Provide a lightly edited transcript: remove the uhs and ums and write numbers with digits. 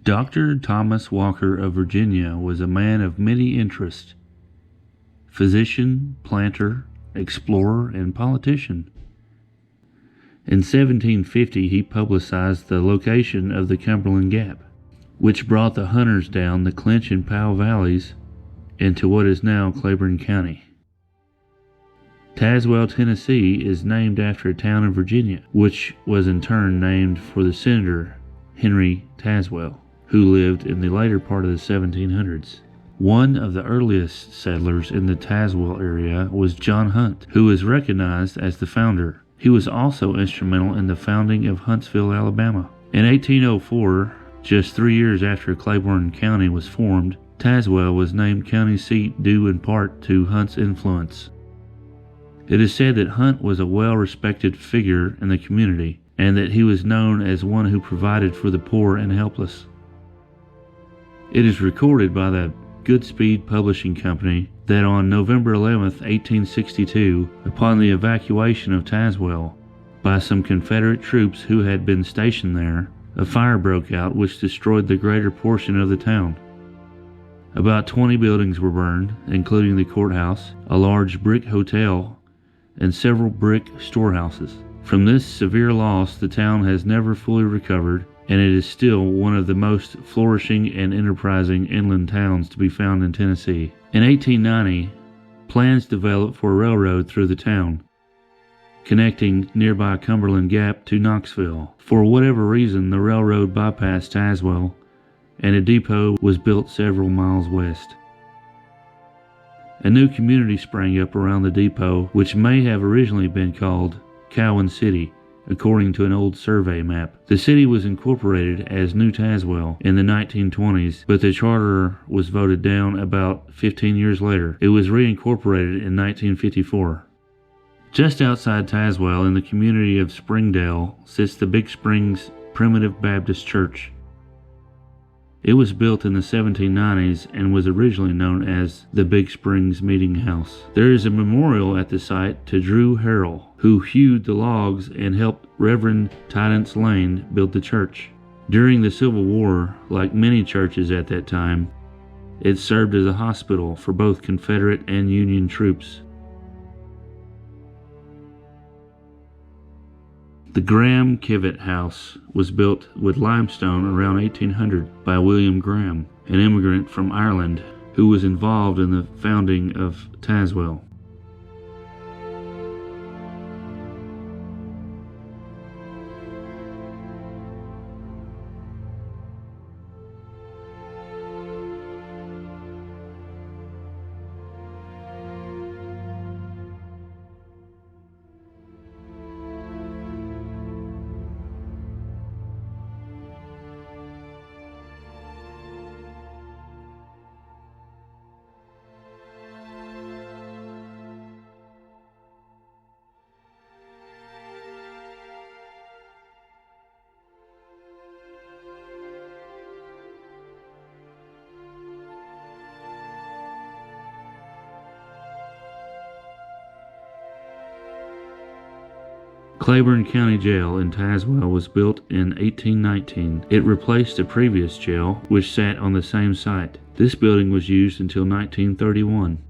Dr. Thomas Walker of Virginia was a man of many interests: physician, planter, explorer, and politician. In 1750, he publicized the location of the Cumberland Gap, which brought the hunters down the Clinch and Powell valleys into what is now Claiborne County. Tazewell, Tennessee is named after a town in Virginia, which was in turn named for the senator Henry Tazewell, who lived in the later part of the 1700s. One of the earliest settlers in the Tazewell area was John Hunt, who is recognized as the founder. He was also instrumental in the founding of Huntsville, Alabama. In 1804, just 3 years after Claiborne County was formed, Tazewell was named county seat due in part to Hunt's influence. It is said that Hunt was a well-respected figure in the community, and that he was known as one who provided for the poor and helpless. It is recorded by the Goodspeed Publishing Company that on November 11, 1862, upon the evacuation of Tazewell by some Confederate troops who had been stationed there, a fire broke out which destroyed the greater portion of the town. About 20 buildings were burned, including the courthouse, a large brick hotel, and several brick storehouses. From this severe loss, the town has never fully recovered, and it is still one of the most flourishing and enterprising inland towns to be found in Tennessee. In 1890, plans developed for a railroad through the town, connecting nearby Cumberland Gap to Knoxville. For whatever reason, the railroad bypassed Tazewell, and a depot was built several miles west. A new community sprang up around the depot, which may have originally been called Cowan City, according to an old survey map. The city was incorporated as New Tazewell in the 1920s, but the charter was voted down about 15 years later. It was reincorporated in 1954. Just outside Tazewell, in the community of Springdale, sits the Big Springs Primitive Baptist Church. It was built in the 1790s and was originally known as the Big Springs Meeting House. There is a memorial at the site to Drew Harrell, who hewed the logs and helped Reverend Tidance Lane build the church. During the Civil War, like many churches at that time, it served as a hospital for both Confederate and Union troops. The Graham Kivett House was built with limestone around 1800 by William Graham, an immigrant from Ireland who was involved in the founding of Tazewell. Claiborne County Jail in Tazewell was built in 1819. It replaced a previous jail which sat on the same site. This building was used until 1931.